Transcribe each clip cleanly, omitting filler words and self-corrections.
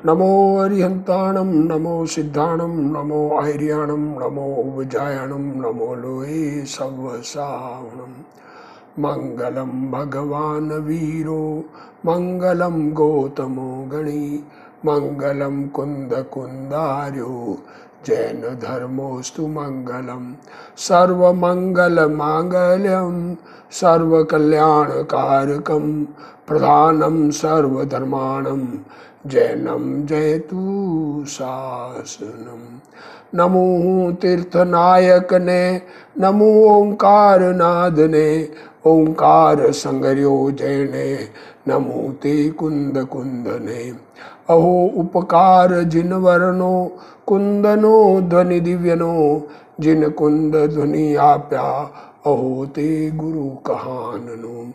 नमो अरिहंताणं नमो सिद्धाणं नमो आर्याणं नमो विजायणं नमो लोहे सवसावणं मंगलम भगवान वीरो मंगलम गौतमो गणी मंगलम कुंद कुंदार्यो जैन धर्मोस्तु मंगलम सर्वमंगल मांगल्यम सर्वकल्याणकारकम प्रधानम सर्वधर्माणम जैनम जयतु शासनम। नमो तीर्थनायक ने नमो ओंकार नाद ने ओंकार संगर्यो जैने नमो ते कुंद कुंदने। अहो उपकार जिन वर्णो कुंदनो ध्वनि दिव्यनो जिन कुंद ध्वनि आप्या अहो ते गुरु कहाननो।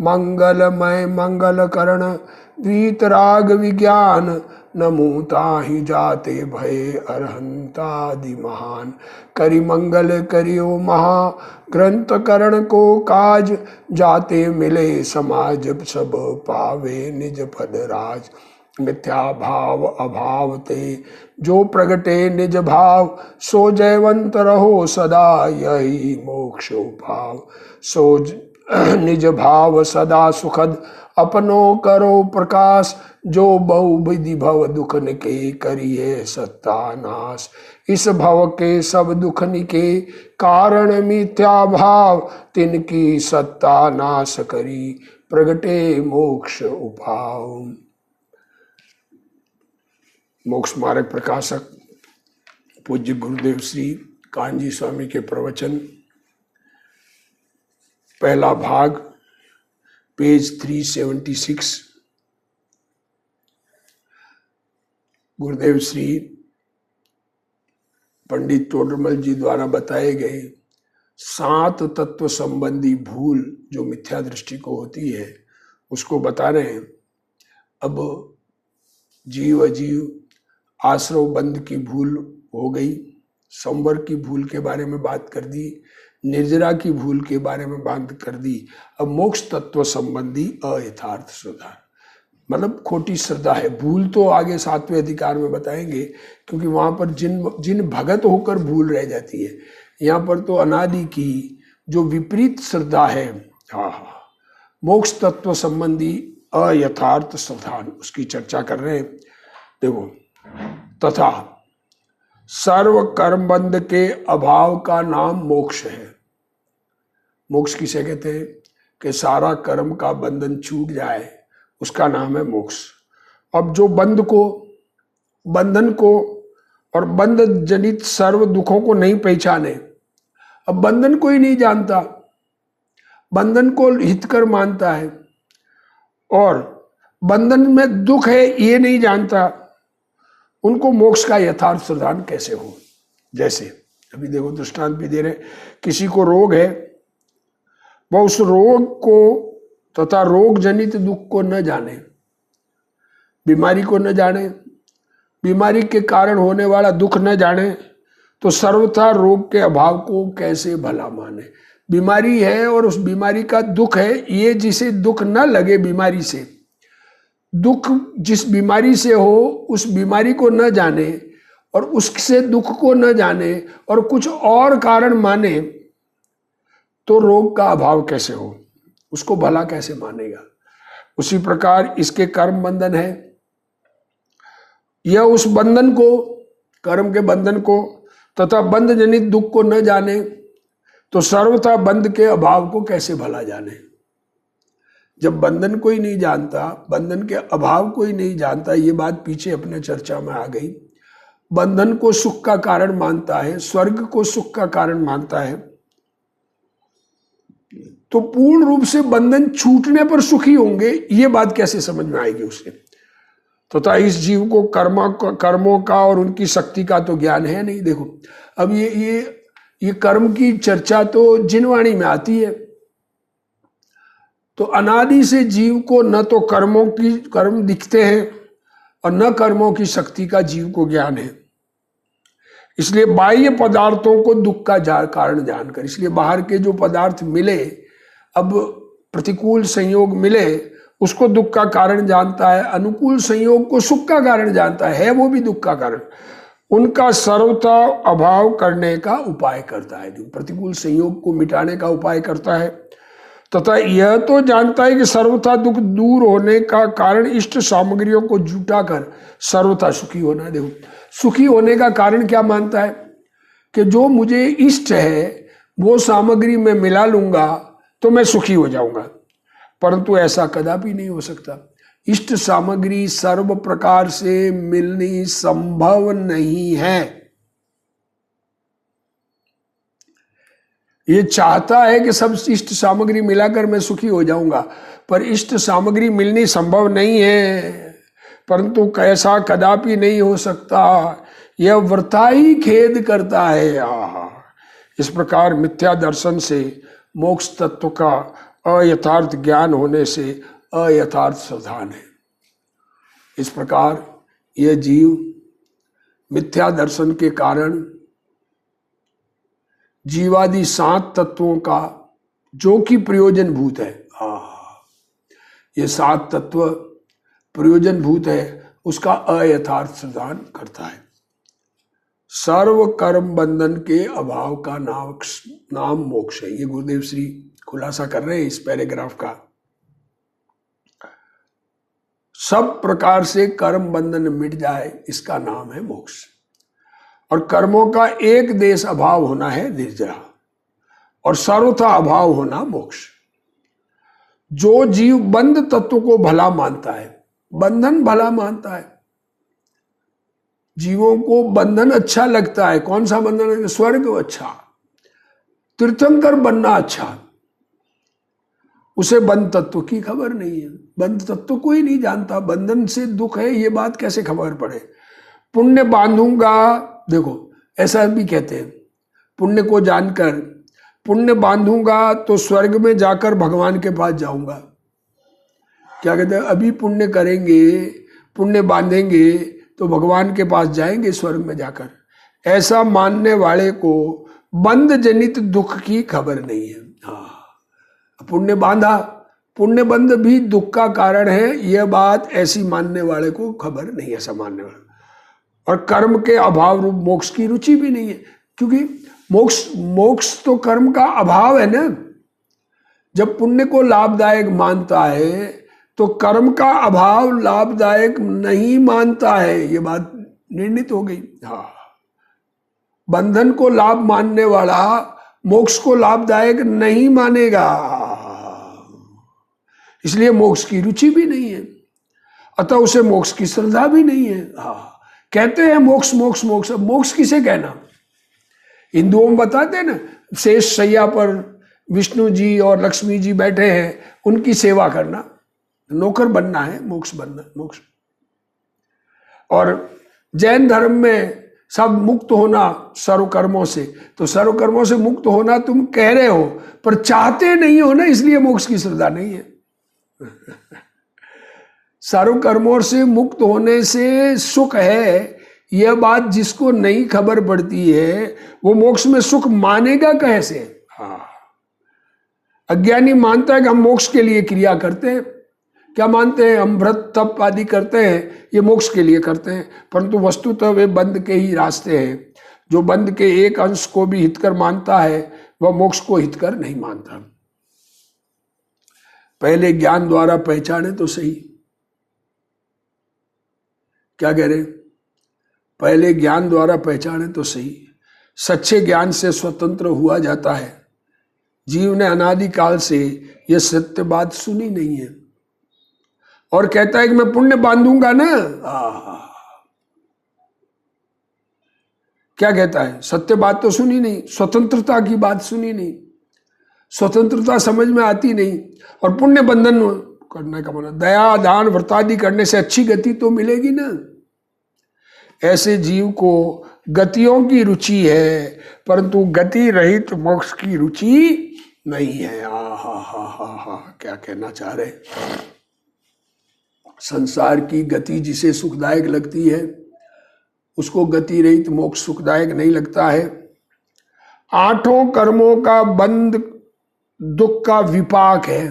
मंगलमय मंगल करण वीतराग विज्ञान नमो ताहि जाते भय अरहंतादि महान। करि मंगल करियो महा ग्रंथ करण को काज जाते मिले समाज सब पावे निज पद राज। मिथ्या भाव अभाव ते जो प्रगटे निज भाव सो जयवंत रहो सदा यही मोक्ष भाव। सो निज भाव सदा सुखद अपनो करो प्रकाश जो बहु विधि भव दुख निके करिए सत्तानाश। इस भव के सब दुख निके कारण मिथ्या भाव तिनकी सत्ता नाश करी प्रगटे मोक्ष उपाव। मोक्ष मार्ग प्रकाशक पूज्य गुरुदेव श्री कान्जी स्वामी के प्रवचन, पहला भाग, पेज 376। गुरुदेव श्री पंडित तोडरमल जी द्वारा बताए गए 7 तत्व संबंधी भूल जो मिथ्या दृष्टि को होती है उसको बता रहे हैं। अब जीव अजीव आश्रव बंध की भूल हो गई, संवर की भूल के बारे में बात कर दी, निर्जरा की भूल के बारे में बात कर दी। अब मोक्ष तत्व संबंधी अयथार्थ श्रद्धा, मतलब खोटी श्रद्धा है। भूल तो आगे 7वें अधिकार में बताएंगे, क्योंकि वहां पर जिन भगत होकर भूल रह जाती है। यहाँ पर तो अनादि की जो विपरीत श्रद्धा है, मोक्ष तत्व संबंधी अयथार्थ श्रद्धा, उसकी चर्चा कर रहे हैं। देखो, तथा सर्व कर्म बंध के अभाव का नाम मोक्ष है। मोक्ष किसे कहते हैं? कि सारा कर्म का बंधन छूट जाए, उसका नाम है मोक्ष। अब जो बंधन को और बंध जनित सर्व दुखों को नहीं पहचाने, अब बंधन को ही नहीं जानता, बंधन को हितकर मानता है और बंधन में दुख है ये नहीं जानता, उनको मोक्ष का यथार्थ प्रदान कैसे हो? जैसे अभी देखो दृष्टांत भी दे रहे, किसी को रोग है, वह उस रोग को तथा रोग जनित दुख को न जाने, बीमारी को न जाने, बीमारी के कारण होने वाला दुख न जाने, तो सर्वथा रोग के अभाव को कैसे भला माने? बीमारी है और उस बीमारी का दुख है, ये जिसे दुख न लगे बीमारी से, दुख जिस बीमारी से हो उस बीमारी को न जाने और उससे दुख को न जाने और कुछ और कारण माने, तो रोग का अभाव कैसे हो? उसको भला कैसे मानेगा? उसी प्रकार इसके कर्म बंधन है, यह उस बंधन को, कर्म के बंधन को तथा बंध जनित दुख को न जाने, तो सर्वथा बंध के अभाव को कैसे भला जाने? जब बंधन को ही नहीं जानता, बंधन के अभाव को ही नहीं जानता, ये बात पीछे अपने चर्चा में आ गई। बंधन को सुख का कारण मानता है, स्वर्ग को सुख का कारण मानता है, तो पूर्ण रूप से बंधन छूटने पर सुखी होंगे, ये बात कैसे समझ में आएगी उसे? तथा इस जीव को कर्मों का और उनकी शक्ति का तो ज्ञान है नहीं। देखो, अब ये कर्म की चर्चा तो जिनवाणी में आती है, तो अनादि से जीव को न तो कर्म दिखते हैं और न कर्मों की शक्ति का जीव को ज्ञान है। इसलिए बाह्य पदार्थों को दुख का कारण जानकर, इसलिए बाहर के जो पदार्थ मिले, अब प्रतिकूल संयोग मिले उसको दुख का कारण जानता है, अनुकूल संयोग को सुख का कारण जानता है वो भी दुख का कारण, उनका सर्वथा अभाव करने का उपाय करता है, प्रतिकूल संयोग को मिटाने का उपाय करता है। तथा यह तो जानता है कि सर्वथा दुख दूर होने का कारण इष्ट सामग्रियों को जुटा कर सर्वथा सुखी होना है। देखो, सुखी होने का कारण क्या मानता है कि जो मुझे इष्ट है वो सामग्री में मिला लूंगा तो मैं सुखी हो जाऊंगा, परंतु ऐसा कदापि नहीं हो सकता। इष्ट सामग्री सर्व प्रकार से मिलनी संभव नहीं है। ये चाहता है कि सब इष्ट सामग्री मिलाकर मैं सुखी हो जाऊंगा, पर इष्ट सामग्री मिलनी संभव नहीं है, परंतु कैसा कदापि नहीं हो सकता, यह वृथा ही खेद करता है। इस प्रकार मिथ्या दर्शन से मोक्ष तत्व का अयथार्थ ज्ञान होने से अयथार्थ सावधान है। इस प्रकार यह जीव मिथ्या दर्शन के कारण जीवादि 7 तत्वों का जो कि प्रयोजन भूत है, ये 7 तत्व प्रयोजन भूत है, उसका अयथार्थ साधन करता है। सर्व कर्म बंधन के अभाव का नाम मोक्ष है। ये गुरुदेव श्री खुलासा कर रहे हैं इस पैराग्राफ का। सब प्रकार से कर्म बंधन मिट जाए, इसका नाम है मोक्ष। और कर्मों का एक देश अभाव होना है निर्जरा, और सर्वथा अभाव होना मोक्ष। जो जीव बंध तत्व को भला मानता है, बंधन भला मानता है, जीवों को बंधन अच्छा लगता है। कौन सा बंधन है? स्वर्ग अच्छा, तीर्थंकर बनना अच्छा, उसे बंध तत्व की खबर नहीं है। बंध तत्व को ही नहीं जानता, बंधन से दुख है ये बात कैसे खबर पड़े। पुण्य बांधूंगा, देखो ऐसा भी कहते हैं, पुण्य को जानकर पुण्य बांधूंगा तो स्वर्ग में जाकर भगवान के पास जाऊंगा। क्या कहते हैं? अभी पुण्य करेंगे, पुण्य बांधेंगे तो भगवान के पास जाएंगे स्वर्ग में जाकर। ऐसा मानने वाले को बंध जनित दुख की खबर नहीं है। पुण्य बांधा, पुण्य बंध भी दुख का कारण है, यह बात ऐसी मानने वाले को खबर नहीं है, ऐसा मानने वाला। और कर्म के अभाव रूप मोक्ष की रुचि भी नहीं है, क्योंकि मोक्ष तो कर्म का अभाव है ना। जब पुण्य को लाभदायक मानता है तो कर्म का अभाव लाभदायक नहीं मानता है, ये बात निर्णित हो गई। बंधन को लाभ मानने वाला मोक्ष को लाभदायक नहीं मानेगा, इसलिए मोक्ष की रुचि भी नहीं है, अतः उसे मोक्ष की श्रद्धा भी नहीं है। कहते हैं मोक्ष मोक्ष मोक्ष, अब मोक्ष किसे कहना? हिंदुओं में बताते हैं ना, शेष शैया पर विष्णु जी और लक्ष्मी जी बैठे हैं, उनकी सेवा करना, नौकर बनना है मोक्ष, बनना मोक्ष। और जैन धर्म में सब मुक्त होना सर्वकर्मों से, तो सर्वकर्मों से मुक्त होना तुम कह रहे हो पर चाहते नहीं हो ना, इसलिए मोक्ष की श्रद्धा नहीं है। सर्वकर्मों से मुक्त होने से सुख है, यह बात जिसको नहीं खबर पड़ती है वो मोक्ष में सुख मानेगा कैसे? अज्ञानी मानता है कि हम मोक्ष के लिए क्रिया करते हैं। क्या मानते हैं? हम व्रत तप आदि करते हैं, ये मोक्ष के लिए करते हैं, परंतु वस्तुतः वे बंध के ही रास्ते हैं। जो बंध के एक अंश को भी हितकर मानता है वह मोक्ष को हितकर नहीं मानता। पहले ज्ञान द्वारा पहचाने तो सही। क्या कह रहे? पहले ज्ञान द्वारा पहचाने तो सही। सच्चे ज्ञान से स्वतंत्र हुआ जाता है। जीव ने अनादिकाल से यह सत्य बात सुनी नहीं है और कहता है कि मैं पुण्य बांधूंगा ना। क्या कहता है? सत्य बात तो सुनी नहीं, स्वतंत्रता की बात सुनी नहीं, स्वतंत्रता समझ में आती नहीं, और पुण्य बंधन करने का मतलब दया दान व्रतादि करने से अच्छी गति तो मिलेगी ना। ऐसे जीव को गतियों की रुचि है, परंतु गति रहित मोक्ष की रुचि नहीं है। क्या कहना चाह रहे? संसार की गति जिसे सुखदायक लगती है उसको गति रहित मोक्ष सुखदायक नहीं लगता है। 8 कर्मों का बंध दुख का विपाक है।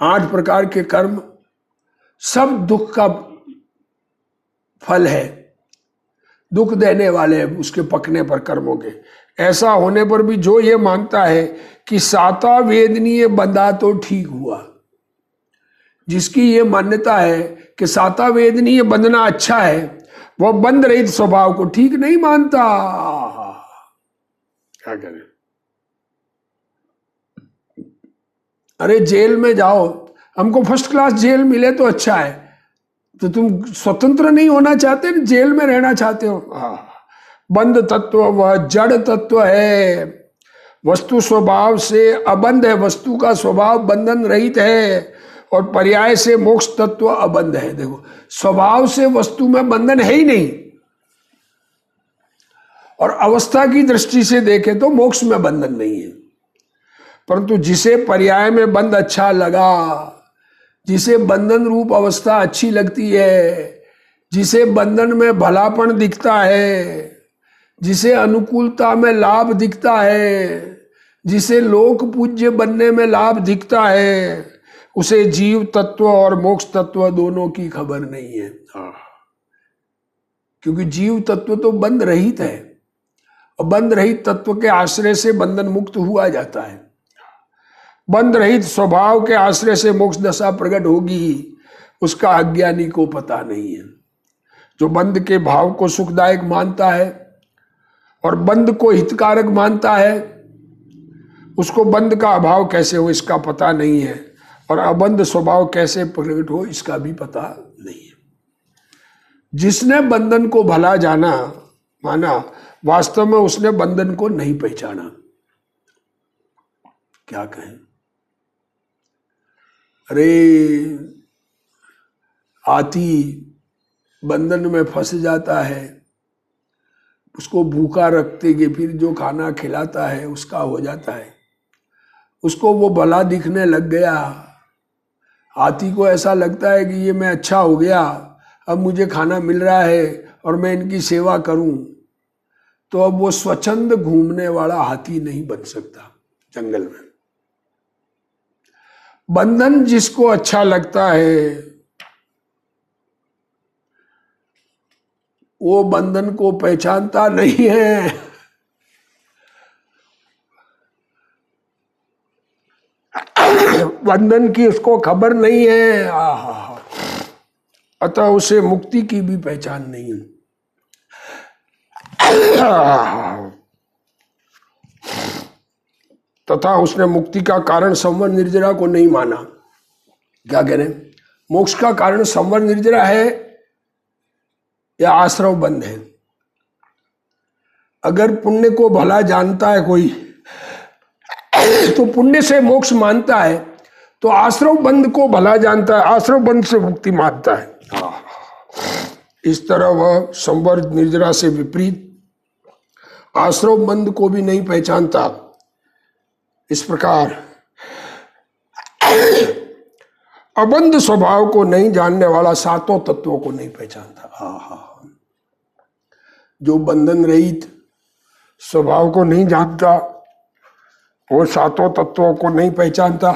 8 प्रकार के कर्म सब दुख का फल है, दुख देने वाले हैं उसके पकने पर कर्मों के। ऐसा होने पर भी जो ये मानता है कि साता वेदनीय बंधा तो ठीक हुआ, जिसकी ये मान्यता है कि साता वेदनीय बंधना अच्छा है, वह बंध रहित स्वभाव को ठीक नहीं मानता। क्या करें? अरे जेल में जाओ, हमको फर्स्ट क्लास जेल मिले तो अच्छा है, तो तुम स्वतंत्र नहीं होना चाहते, जेल में रहना चाहते हो। बंध तत्व वह जड़ तत्व है, वस्तु स्वभाव से अबंध है, वस्तु का स्वभाव बंधन रहित है, और पर्याय से मोक्ष तत्व अबंध है। देखो, स्वभाव से वस्तु में बंधन है ही नहीं, और अवस्था की दृष्टि से देखें तो मोक्ष में बंधन नहीं है। परंतु जिसे पर्याय में बंध अच्छा लगा, जिसे बंधन रूप अवस्था अच्छी लगती है, जिसे बंधन में भलापन दिखता है, जिसे अनुकूलता में लाभ दिखता है, जिसे लोक पूज्य बनने में लाभ दिखता है, उसे जीव तत्व और मोक्ष तत्व दोनों की खबर नहीं है। क्योंकि जीव तत्व तो बंध रहित है, और बंध रहित तत्व के आश्रय से बंधन मुक्त हुआ जाता है। बंध रहित स्वभाव के आश्रय से मोक्ष दशा प्रकट होगी, उसका अज्ञानी को पता नहीं है। जो बंध के भाव को सुखदायक मानता है और बंध को हितकारक मानता है, उसको बंध का अभाव कैसे हो इसका पता नहीं है, और अबंध स्वभाव कैसे प्रकट हो इसका भी पता नहीं है। जिसने बंधन को भला जाना माना, वास्तव में उसने बंधन को नहीं पहचाना। क्या कहें? अरे हाथी बंधन में फंस जाता है, उसको भूखा रखते कि फिर जो खाना खिलाता है उसका हो जाता है, उसको वो भला दिखने लग गया। हाथी को ऐसा लगता है कि ये मैं अच्छा हो गया, अब मुझे खाना मिल रहा है और मैं इनकी सेवा करूं, तो अब वो स्वच्छंद घूमने वाला हाथी नहीं बन सकता जंगल में। बंधन जिसको अच्छा लगता है वो बंधन को पहचानता नहीं है। बंधन की उसको खबर नहीं है। अतः उसे मुक्ति की भी पहचान नहीं है। तथा उसने मुक्ति का कारण संवर निर्जरा को नहीं माना। क्या कह रहे हैं? मोक्ष का कारण संवर निर्जरा है या आश्रव बंध है? अगर पुण्य को भला जानता है कोई तो पुण्य से मोक्ष मानता है, तो आश्रव बंध को भला जानता है, आश्रव बंध से मुक्ति मानता है। इस तरह वह संवर निर्जरा से विपरीत आश्रव बंध को भी नहीं पहचानता। इस प्रकार अबंध स्वभाव को नहीं जानने वाला सातों तत्वों को नहीं पहचानता। जो बंधन रहित स्वभाव को नहीं जानता वो सातों तत्वों को नहीं पहचानता।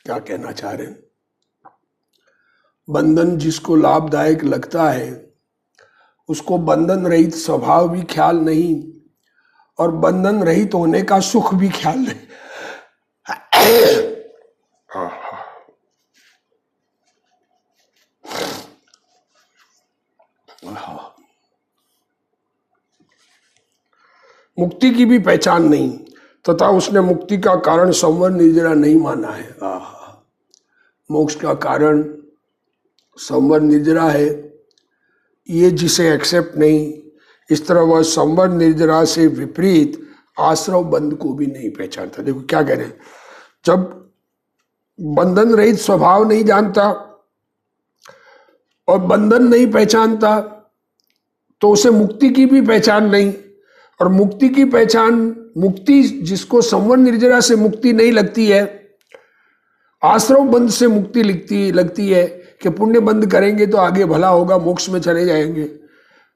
क्या कहना चाह रहे हैं? बंधन जिसको लाभदायक लगता है उसको बंधन रहित स्वभाव भी ख्याल नहीं, और बंधन रहित होने का सुख भी ख्याल नहीं। मुक्ति की भी पहचान नहीं, तथा उसने मुक्ति का कारण संवर निर्जरा नहीं माना है। मोक्ष का कारण संवर निर्जरा है, ये जिसे एक्सेप्ट नहीं, इस तरह वह संवर निर्जरा से विपरीत आश्रव बंध को भी नहीं पहचानता। देखो क्या कह रहे हैं, जब बंधन रहित स्वभाव नहीं जानता और बंधन नहीं पहचानता तो उसे मुक्ति की भी पहचान नहीं, और मुक्ति की पहचान, मुक्ति जिसको संवर निर्जरा से मुक्ति नहीं लगती है, आश्रव बंध से मुक्ति लगती है कि पुण्य बंद करेंगे तो आगे भला होगा, मोक्ष में चले जाएंगे,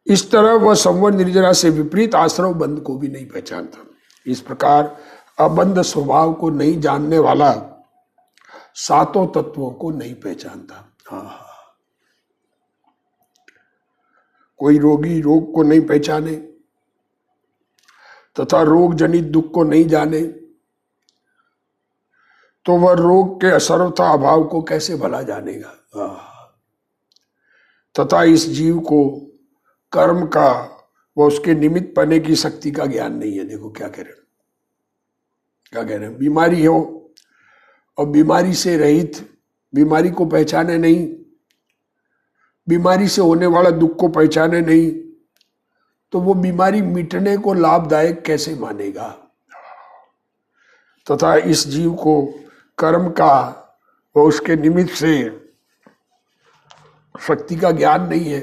इस तरह वह संवर निर्जरा से विपरीत आश्रव बंध को भी नहीं पहचानता। इस प्रकार अबंध स्वभाव को नहीं जानने वाला सातों तत्वों को नहीं पहचानता। हाँ, कोई रोगी रोग को नहीं पहचाने तथा रोग जनित दुख को नहीं जाने तो वह रोग के सर्वथा अभाव को कैसे भला जानेगा। तथा इस जीव को कर्म का व उसके निमित्त पने की शक्ति का ज्ञान नहीं है। देखो क्या कह रहे हैं, क्या कह रहे हैं, बीमारी हो और बीमारी से रहित, बीमारी को पहचाने नहीं, बीमारी से होने वाला दुख को पहचाने नहीं, तो वो बीमारी मिटने को लाभदायक कैसे मानेगा। तथा इस जीव को कर्म का व उसके निमित्त से शक्ति का ज्ञान नहीं है।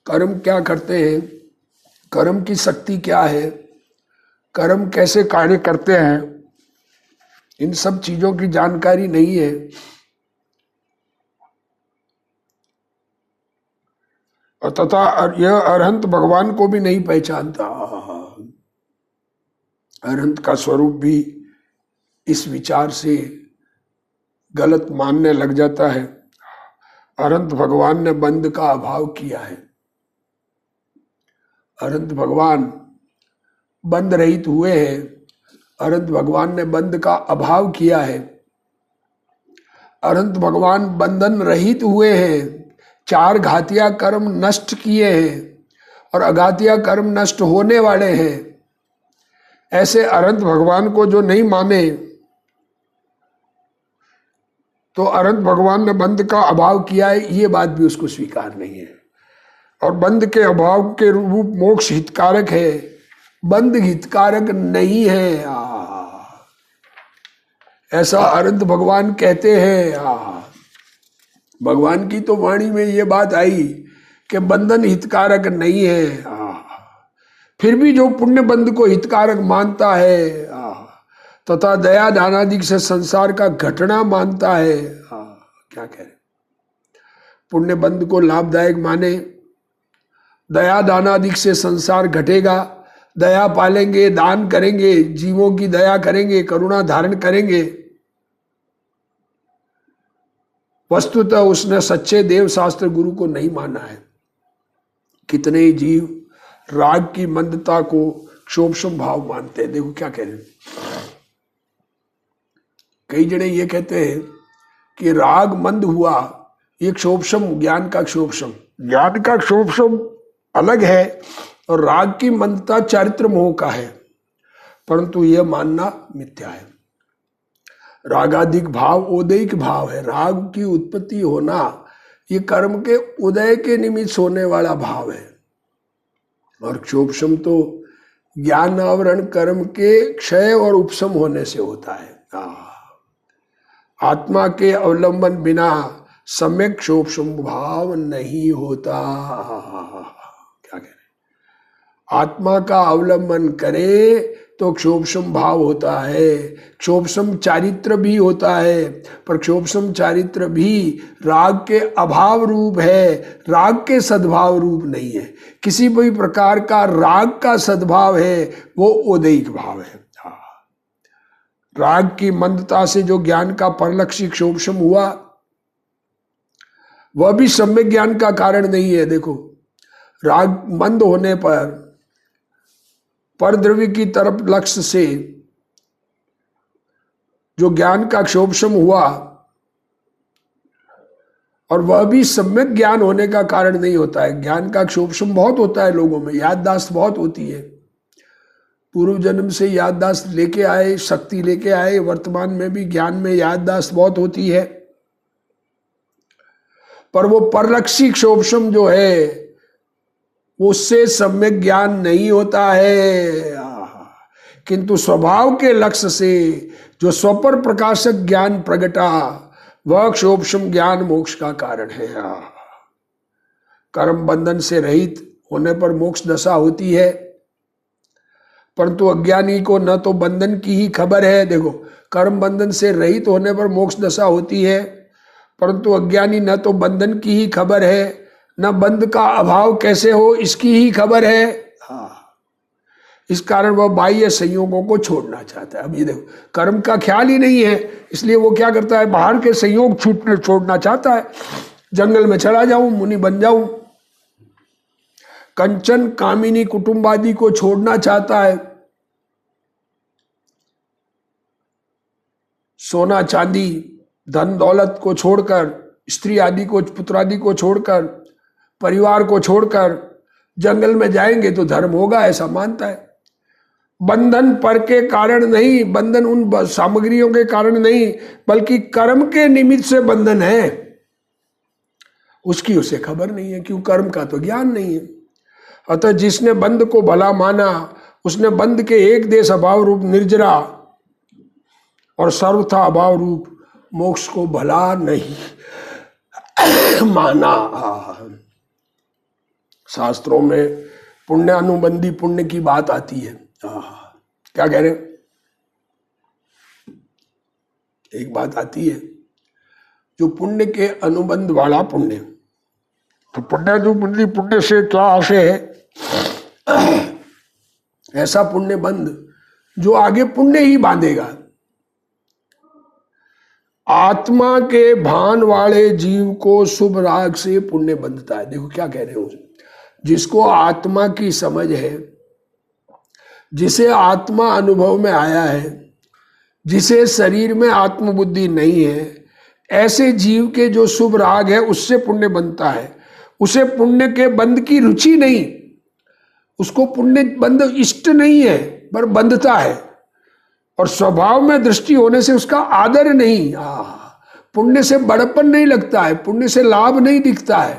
कर्म क्या करते हैं, कर्म की शक्ति क्या है, कर्म कैसे कार्य करते हैं, इन सब चीजों की जानकारी नहीं है। और तथा यह अरहंत भगवान को भी नहीं पहचानता। अरहंत का स्वरूप भी इस विचार से गलत मानने लग जाता है। अरहंत भगवान ने बंध का अभाव किया है। अरहंत भगवान बंध रहित हुए हैं। अरहंत भगवान ने बंध का अभाव किया है। अरहंत भगवान बंधन रहित हुए हैं। चार घातिया कर्म नष्ट किए हैं और अघातिया कर्म नष्ट होने वाले हैं। ऐसे अरहंत भगवान को जो नहीं माने तो अरहंत भगवान ने बंध का अभाव किया है, ये बात भी उसको स्वीकार नहीं है। और बंध के अभाव के रूप मोक्ष हितकारक है, बंध हितकारक नहीं है। ऐसा अरहंत भगवान कहते हैं। भगवान की तो वाणी में ये बात आई कि बंधन हितकारक नहीं है। फिर भी जो पुण्य बंध को हितकारक मानता है तथा दया दानादि से संसार का घटना मानता है, क्या कह रहे, पुण्य बंध को लाभदायक माने, दया दानादि से संसार घटेगा, दया पालेंगे, दान करेंगे, जीवों की दया करेंगे, करुणा धारण करेंगे। वस्तुतः उसने सच्चे देव शास्त्र गुरु को नहीं माना है। कितने ही जीव राग की मंदता को क्षोभशम भाव मानते हैं। देखो क्या कह रहे हैं, कई जने ये कहते हैं कि राग मंद हुआ, ये क्षोभशम, ज्ञान का क्षोभशम, ज्ञान का क्षोभशम अलग है और राग की मंदता चारित्र मोह का है। परंतु यह मानना मिथ्या है। रागाधिक भाव उदयिक भाव है। राग की उत्पत्ति होना ये कर्म के उदय के निमित्त होने वाला भाव है। और क्षोभशम तो ज्ञान आवरण कर्म के क्षय और उपशम होने से होता है। आत्मा के अवलंबन बिना सम्यक क्षोभशम भाव नहीं होता। क्या कह रहे, आत्मा का अवलंबन करे तो क्षोभशम भाव होता है। क्षोभशम चारित्र भी होता है, पर क्षोभशम चारित्र भी राग के अभाव रूप है, राग के सद्भाव रूप नहीं है। किसी भी प्रकार का राग का सद्भाव है वो उदयिक भाव है। राग की मंदता से जो ज्ञान का परलक्षी क्षोभशम हुआ वह भी सम्यक ज्ञान का कारण नहीं है। देखो, राग मंद होने पर परद्रव्य की तरफ लक्ष्य से जो ज्ञान का क्षोभशम हुआ और वह भी सम्यक ज्ञान होने का कारण नहीं होता है। ज्ञान का क्षोभशम बहुत होता है लोगों में, याददाश्त बहुत होती है, पूर्व जन्म से याददाश्त लेके आए, शक्ति लेके आए, वर्तमान में भी ज्ञान में याददाश्त बहुत होती है। पर वो परलक्षी क्षोभशम जो है उससे सम्यक ज्ञान नहीं होता है। किंतु स्वभाव के लक्ष्य से जो स्वपर प्रकाशक ज्ञान प्रगटा वह क्षोभशम ज्ञान मोक्ष का कारण है। कर्म बंधन से रहित होने पर मोक्ष दशा होती है, परंतु अज्ञानी को न तो बंधन की ही खबर है। देखो, कर्म बंधन से रहित होने पर मोक्ष दशा होती है, परंतु अज्ञानी न तो बंधन की ही खबर है न बंध का अभाव कैसे हो इसकी ही खबर है। हाँ, इस कारण वह बाह्य संयोगों को छोड़ना चाहता है। अब ये देखो, कर्म का ख्याल ही नहीं है, इसलिए वो क्या करता है, बाहर के संयोग छोड़ना चाहता है। जंगल में चला जाऊं, मुनि बन जाऊं। कंचन कामिनी कुटुंबादि को छोड़ना चाहता है। सोना चांदी धन दौलत को छोड़कर, स्त्री आदि को, पुत्र आदि को छोड़कर, परिवार को छोड़कर जंगल में जाएंगे तो धर्म होगा, ऐसा मानता है। बंधन पर के कारण नहीं, बंधन उन सामग्रियों के कारण नहीं, बल्कि कर्म के निमित्त से बंधन है। उसकी उसे खबर नहीं है, क्यों, कर्म का तो ज्ञान नहीं है। अतः जिसने बंध को भला माना, उसने बंध के एक देश अभाव रूप निर्जरा और सर्वथा अभाव रूप मोक्ष को भला नहीं माना। शास्त्रों में पुण्य अनुबंधी पुण्य की बात आती है। क्या कह रहे हैं? एक बात आती है जो पुण्य के अनुबंध वाला पुण्य। तो पुण्य अनुबंधी पुण्य से क्या आशय है? ऐसा पुण्य बंध जो आगे पुण्य ही बांधेगा। आत्मा के भान वाले जीव को शुभ राग से पुण्य बंधता है। देखो क्या कह रहे हो, जिसको आत्मा की समझ है, जिसे आत्मा अनुभव में आया है, जिसे शरीर में आत्मबुद्धि नहीं है, ऐसे जीव के जो शुभ राग है उससे पुण्य बनता है। उसे पुण्य के बंध की रुचि नहीं, उसको पुण्य बंध इष्ट नहीं है, पर बंधता है। और स्वभाव में दृष्टि होने से उसका आदर नहीं। पुण्य से बड़प्पन नहीं लगता है, पुण्य से लाभ नहीं दिखता है।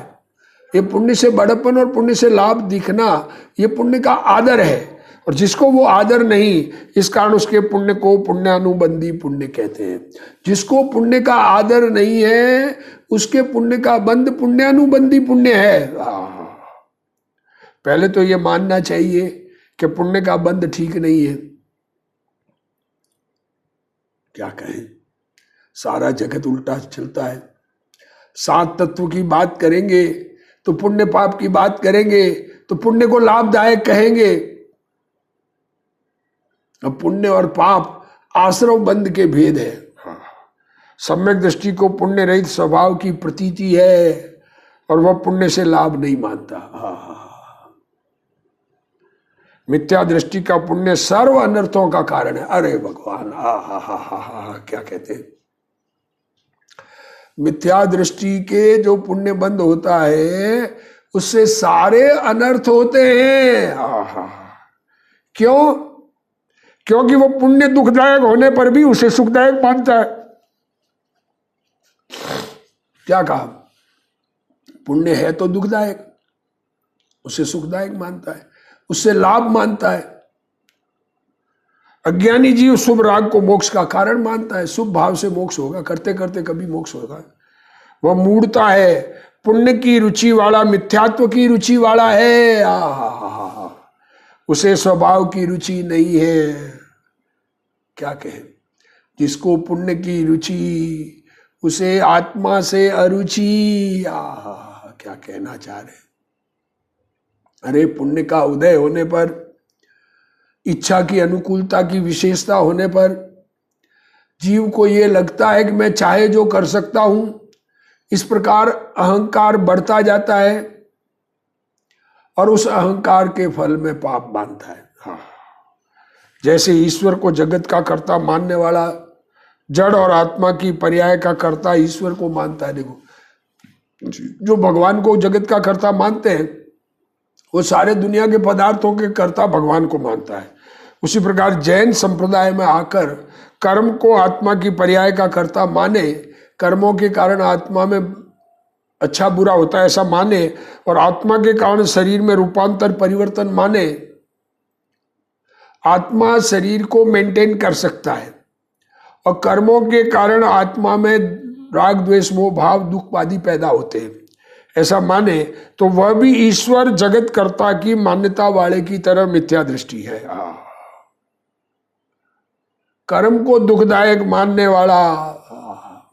ये पुण्य से बड़प्पन और पुण्य से लाभ दिखना, ये पुण्य का आदर है। और जिसको वो आदर नहीं, इस कारण उसके पुण्य को पुण्यानुबंधी पुण्य कहते हैं। जिसको पुण्य का आदर नहीं है, उसके पुण्य का बंध पुण्यानुबंधी पुण्य है। पहले तो ये मानना चाहिए कि पुण्य का बंध ठीक नहीं है। क्या कहें, सारा जगत उल्टा चलता है। 7 तत्व की बात करेंगे तो पुण्य पाप की बात करेंगे तो पुण्य को लाभदायक कहेंगे। अब पुण्य और पाप आश्रव बंध के भेद है। सम्यक दृष्टि को पुण्य रहित स्वभाव की प्रतीति है और वह पुण्य से लाभ नहीं मानता। मिथ्या दृष्टि का पुण्य सर्व अनर्थों का कारण है। अरे भगवान, क्या कहते हैं, मिथ्या दृष्टि के जो पुण्य बंध होता है उससे सारे अनर्थ होते हैं। क्यों? क्योंकि वो पुण्य दुखदायक होने पर भी उसे सुखदायक मानता है। क्या कहा? पुण्य है तो दुखदायक, उसे सुखदायक मानता है, उससे लाभ मानता है। अज्ञानी जीव शुभ राग को मोक्ष का कारण मानता है। शुभ भाव से मोक्ष होगा, करते करते कभी मोक्ष होगा। वह मूढ़ता है, पुण्य की रुचि वाला मिथ्यात्व की रुचि वाला है। उसे स्वभाव की रुचि नहीं है। क्या कहे, जिसको पुण्य की रुचि, उसे आत्मा से अरुचि। क्या कहना चाह रहे? अरे पुण्य का उदय होने पर, इच्छा की अनुकूलता की विशेषता होने पर जीव को ये लगता है कि मैं चाहे जो कर सकता हूं। इस प्रकार अहंकार बढ़ता जाता है और उस अहंकार के फल में पाप बांधता है। जैसे ईश्वर को जगत का कर्ता मानने वाला जड़ और आत्मा की पर्याय का कर्ता ईश्वर को मानता है। देखो, जो भगवान को जगत का कर्ता मानते हैं वो सारे दुनिया के पदार्थों के कर्ता भगवान को मानता है। उसी प्रकार जैन संप्रदाय में आकर कर्म को आत्मा की पर्याय का कर्ता माने, कर्मों के कारण आत्मा में अच्छा बुरा होता है ऐसा माने, और आत्मा के कारण शरीर में रूपांतर परिवर्तन माने। आत्मा शरीर को मेंटेन कर सकता है और कर्मों के कारण आत्मा में राग द्वेष मोह भाव दुख आदि पैदा होते हैं ऐसा माने, तो वह भी ईश्वर जगत कर्ता की मान्यता वाले की तरह मिथ्या दृष्टि है। कर्म को दुखदायक मानने वाला,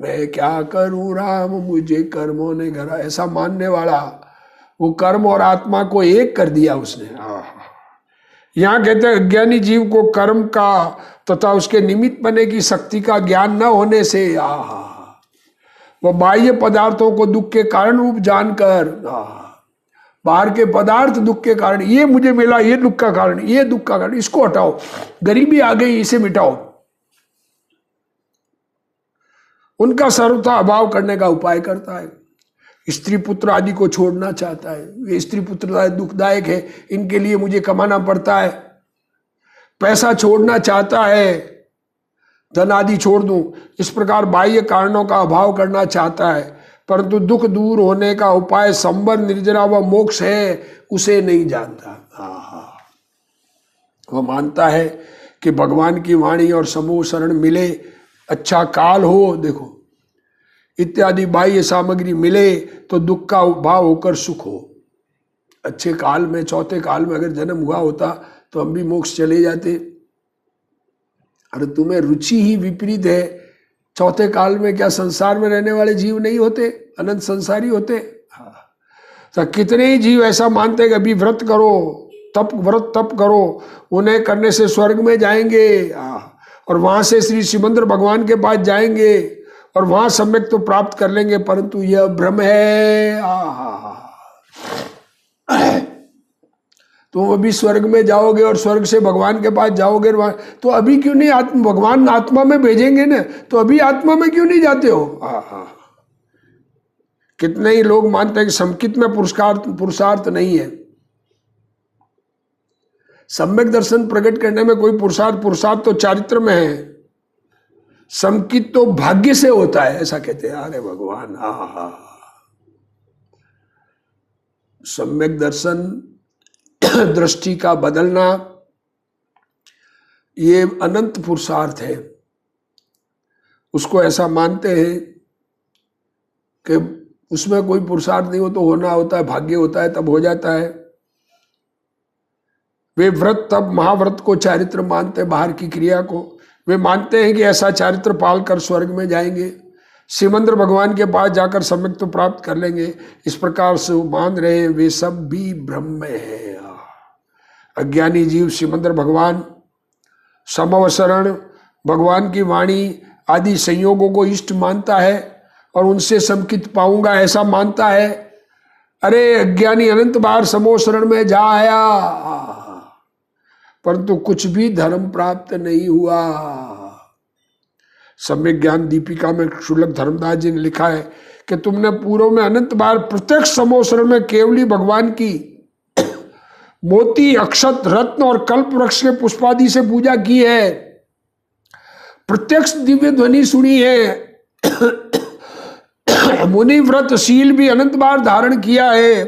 मैं क्या करूं राम मुझे कर्मों ने घरा, ऐसा मानने वाला वो कर्म और आत्मा को एक कर दिया उसने। यहाँ कहते हैं अज्ञानी जीव को कर्म का तथा उसके निमित्त बने की शक्ति का ज्ञान न होने से वह बाह्य पदार्थों को दुख के कारण रूप जानकर, बाहर के पदार्थ दुख के कारण, ये मुझे मिला ये दुख का कारण, ये दुख का कारण, इसको हटाओ, गरीबी आ गई इसे मिटाओ, उनका सर्वथा अभाव करने का उपाय करता है। स्त्री पुत्र आदि को छोड़ना चाहता है, ये स्त्री पुत्र दुखदायक है, इनके लिए मुझे कमाना पड़ता है। पैसा छोड़ना चाहता है, धन आदि छोड़ दूं, इस प्रकार बाह्य कारणों का अभाव करना चाहता है, परंतु दुख दूर होने का उपाय संबर, निर्जरा व मोक्ष है, उसे नहीं जानता। वह मानता है कि भगवान की वाणी और समूह शरण मिले, अच्छा काल हो, देखो इत्यादि बाह्य सामग्री मिले तो दुख का उद्भाव होकर सुख हो। अच्छे काल में, चौथे काल में अगर जन्म हुआ होता तो हम भी मोक्ष चले जाते। अरे तुम्हें रुचि ही विपरीत है, चौथे काल में क्या संसार में रहने वाले जीव नहीं होते, अनंत संसारी होते। तो कितने ही जीव ऐसा मानते कि अभी व्रत करो, व्रत तप करो, उन्हें करने से स्वर्ग में जाएंगे और वहां से श्री शिवेंद्र भगवान के पास जाएंगे और वहां सम्यक तो प्राप्त कर लेंगे, परंतु यह भ्रम है। तुम अभी स्वर्ग में जाओगे और स्वर्ग से भगवान के पास जाओगे, तो अभी क्यों नहीं भगवान आत्मा में भेजेंगे ना, तो अभी आत्मा में क्यों नहीं जाते हो? कितने ही लोग मानते हैं कि समकित में पुरुषार्थ नहीं है। सम्यक दर्शन प्रकट करने में कोई पुरुषार्थ तो चारित्र में है, समकित तो भाग्य से होता है, ऐसा कहते हैं। अरे भगवान, सम्यक दर्शन दृष्टि का बदलना, ये अनंत पुरुषार्थ है। उसको ऐसा मानते हैं कि उसमें कोई पुरुषार्थ नहीं हो तो होना होता है, भाग्य होता है तब हो जाता है। वे व्रत तब महाव्रत को चारित्र मानते, बाहर की क्रिया को। वे मानते हैं कि ऐसा चारित्र पाल कर स्वर्ग में जाएंगे, शिवेंद्र भगवान के पास जाकर सम्यक तो प्राप्त कर लेंगे। इस प्रकार से वो मान रहे हैं, वे सब भी ब्रह्म में है। अज्ञानी जीव शिवेंद्र भगवान, समवसरण, भगवान की वाणी आदि संयोगों को इष्ट मानता है और उनसे समकित पाऊंगा ऐसा मानता है। अरे अज्ञानी अनंत बार समवसरण में जा आया, परंतु कुछ भी धर्म प्राप्त नहीं हुआ। सम्यक ज्ञान दीपिका में शुल्क धर्मदास जी ने लिखा है कि तुमने पूर्व में अनंत बार प्रत्यक्ष समवसरण में केवली भगवान की मोती, अक्षत, रत्न और कल्प वृक्ष के पुष्पादि से पूजा की है, प्रत्यक्ष दिव्य ध्वनि सुनी है, मुनि व्रत शील भी अनंत बार धारण किया है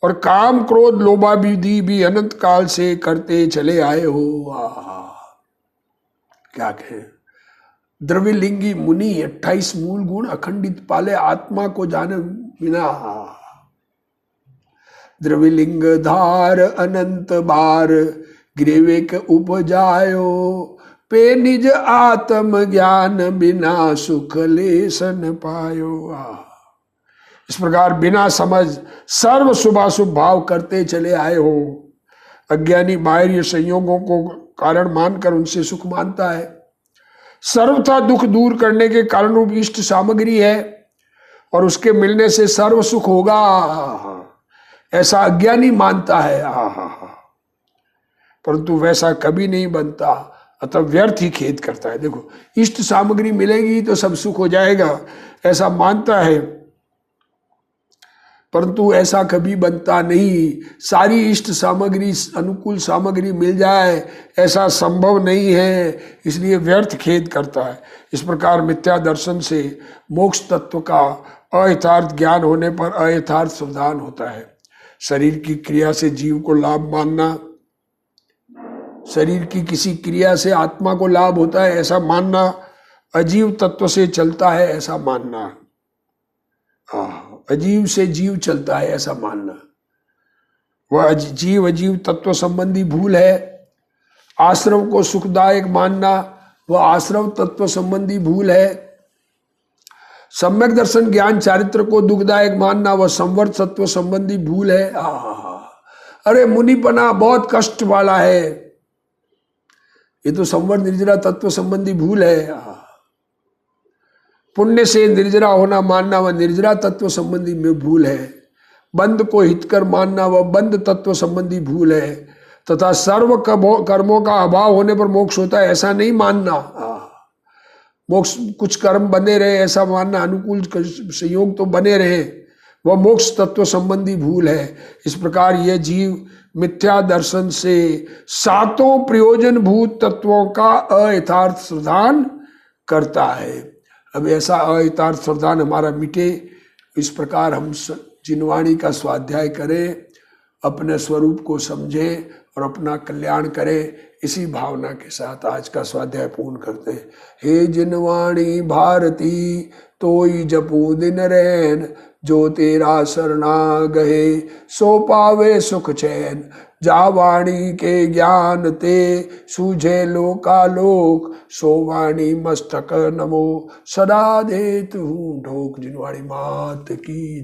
और काम क्रोध लोभाविधि भी अनंत काल से करते चले आए हो। क्या कहें, द्रव्यलिंगी मुनि 28 मूल गुण अखंडित पाले, आत्मा को जाने बिना। द्रव्यलिंग धार अनंत बार ग्रीवेक उपजायो, पे निज आत्म ज्ञान बिना सुख लेसन पायो। इस प्रकार बिना समझ सर्व शुभाशुभ भाव करते चले आए हो। अज्ञानी बाह्य संयोगों को कारण मानकर उनसे सुख मानता है। सर्वथा दुख दूर करने के कारण रूप इष्ट सामग्री है और उसके मिलने से सर्व सुख होगा, ऐसा अज्ञानी मानता है। परंतु वैसा कभी नहीं बनता, अतः व्यर्थ ही खेद करता है। देखो, इष्ट सामग्री मिलेगी तो सब सुख हो जाएगा, ऐसा मानता है, परंतु ऐसा कभी बनता नहीं। सारी इष्ट सामग्री, अनुकूल सामग्री मिल जाए ऐसा संभव नहीं है, इसलिए व्यर्थ खेद करता है। इस प्रकार मिथ्या दर्शन से मोक्ष तत्व का अयथार्थ ज्ञान होने पर अयथार्थ सावधान होता है। शरीर की क्रिया से जीव को लाभ मानना, शरीर की किसी क्रिया से आत्मा को लाभ होता है ऐसा मानना, अजीव तत्व से चलता है ऐसा मानना, अजीव से जीव चलता है ऐसा मानना, वह जीव अजीव तत्व संबंधी भूल है। आश्रम को सुखदायक मानना वह आश्रम तत्व संबंधी भूल है। सम्यक दर्शन ज्ञान चारित्र को दुखदायक मानना वह संवर्त सत्व संबंधी भूल है। अरे मुनिपना बहुत कष्ट वाला है, ये तो संवर्त निर्जरा तत्व संबंधी भूल है। पुण्य से निर्जरा होना मानना वह निर्जरा तत्व संबंधी में भूल है। बंद को हितकर मानना वह बंद तत्व संबंधी भूल है। तथा सर्व कर्मों का अभाव होने पर मोक्ष होता है ऐसा नहीं मानना। मोक्ष कुछ कर्म बने रहे ऐसा मानना, अनुकूल संयोग तो बने रहे, वह मोक्ष तत्व संबंधी भूल है। इस प्रकार यह जीव मिथ्या दर्शन से सातों प्रयोजन भूत तत्वों का अयथार्थ श्रद्धान करता है। अब ऐसा अयथार्थ श्रद्धान हमारा मिटे, इस प्रकार हम जिनवाणी का स्वाध्याय करें, अपने स्वरूप को समझें और अपना कल्याण करें। इसी भावना के साथ आज का स्वाध्याय पूर्ण करते हैं। हे जिनवाणी भारती तोई जपू दिन रैन, जो तेरा शरणा गहे सो पावे सुख चैन। जा वाणी के ज्ञान ते सूझे लोकालोक, सो वाणी मस्तक नमो सदा देत हूँ ढोक। जिनवाणी मात की